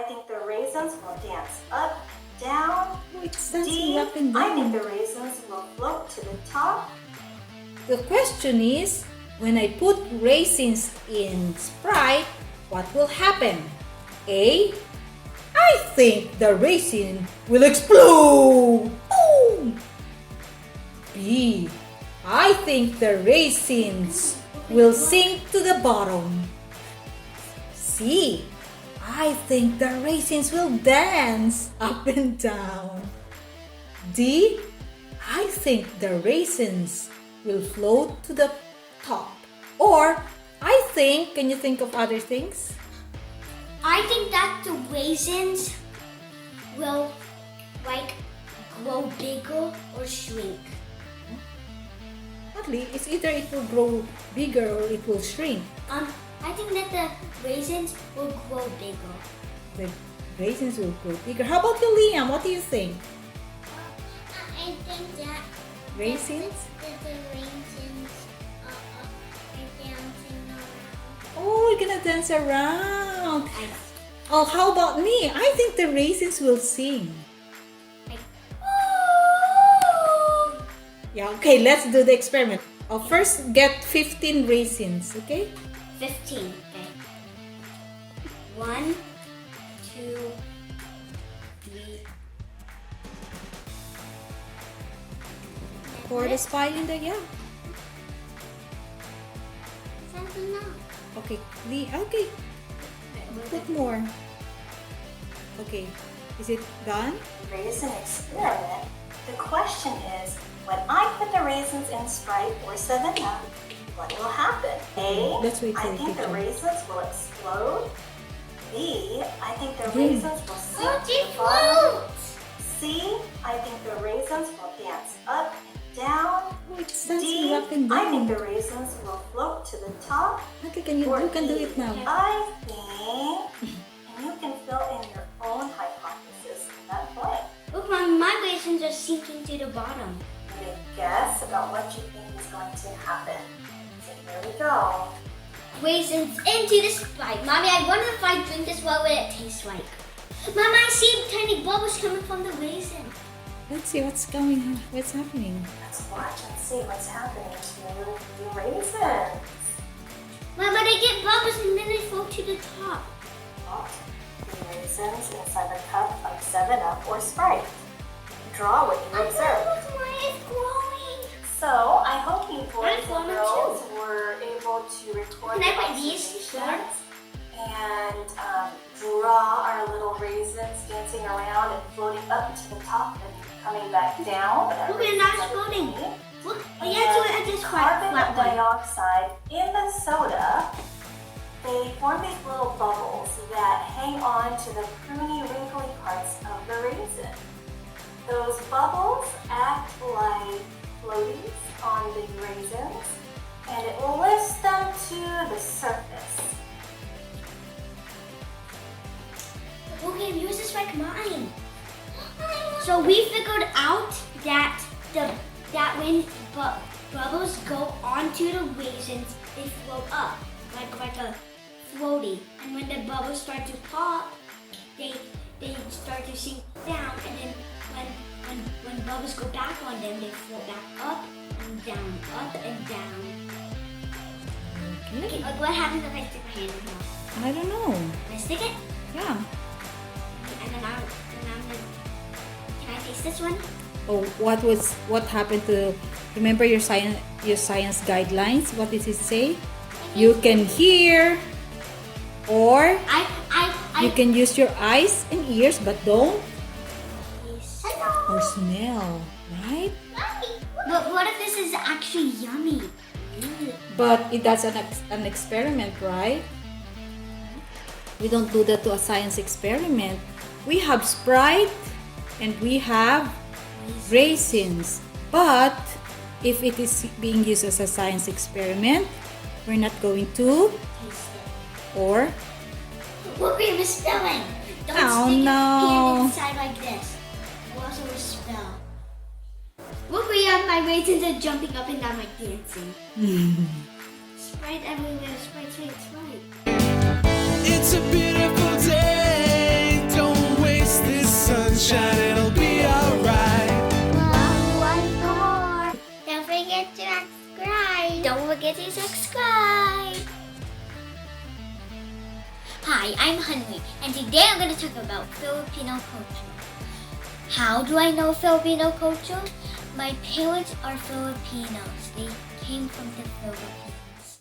I think the raisins will dance up, down. Oh, it's dancing D, up and I think down. the raisins will float to the top. The question is, when I put raisins in Sprite, what will happen? A, I think the raisin will explode. Boom! B, I think the raisins will sink to the bottom. C, I think the raisins will dance up and down. D, I think the raisins will float to the top. Or, I think, can you think of other things? I think that the raisins will grow bigger or shrink. Hardly, it's either it will grow bigger or it will shrink. I think that the raisins will grow bigger. The raisins will grow bigger. How about you, Liam? What do you think? I think that Raisins? the raisins are dancing around. Oh, we're gonna dance around. Oh, how about me? I think the raisins will sing. Yeah, okay, let's do the experiment. I'll first get 15 raisins, okay? 15. Okay. 1, 2, 3. Pour the spy in the, yeah. That's enough. Okay, okay. Put more. Okay, is it done? Raisin experiment. The question is, when I put the raisins in Sprite or 7-Up, what will happen? A, Let's wait for I the think the picture. raisins will explode. B, I think the Green. raisins will sink Oh, to they the bottom. float! C, I think the raisins will dance up and down. Oh, it's dancing D, up and I think down. the raisins will float to the top. Okay, you can do it now. I think, and you can fill in your own hypothesis in that blank. Look, my raisins are sinking to the bottom. Make a guess about what you think is going to happen. So here we go. Raisins into the Sprite. Mommy, I wonder if I drink this, what would it taste like? Mama, I see tiny bubbles coming from the raisin. Let's see what's happening. Let's watch and see what's happening to the raisins. Mama, they get bubbles and then they float to the top. Well, the raisins inside a cup of 7-Up or Sprite. Draw what you observe. Mine is glowing. So, I hope you boys Mine's and glowing girls too. were able to record Can I your put these observations and draw our little raisins dancing around and floating up to the top and coming back down. Look, they're not exploding. Look, I just Carbon flat one. dioxide in the soda, they form these little bubbles that hang on to the pruny, wrinkly parts of the raisin. Those bubbles act like floaties on the raisins, and it will lift them to the surface. Okay, yours is like mine. So we figured out that when bubbles go onto the raisins, they float up like a floaty. And when the bubbles start to pop, they start to sink down. And then when bubbles go back on them, they float back up and down, up and down. Okay, like what happens if I stick my hand in here? I don't know. Can I stick it? Yeah. And then I'm gonna. Can I taste this one? Oh, what happened to? Remember your science guidelines? What did it say? You can hear, or you can use your eyes and ears, but don't Hello. or smell, right? But what if this is actually yummy? But that's an experiment, right? We don't do that to a science experiment. We have Sprite and we have raisins. But if it is being used as a science experiment, we're not going to, Taste it. or What cream is spilling? Don't Oh, stick no. your hand inside like this. Or else it will spill. Look, my raisins are jumping up and down like dancing. Sprite everywhere. Sprite, Sprite, Sprite. It's a beautiful day. don't forget to subscribe. Hi, I'm Huntley, and today I'm going to talk about Filipino culture. How do I know Filipino culture? My parents are Filipinos. They came from the Philippines.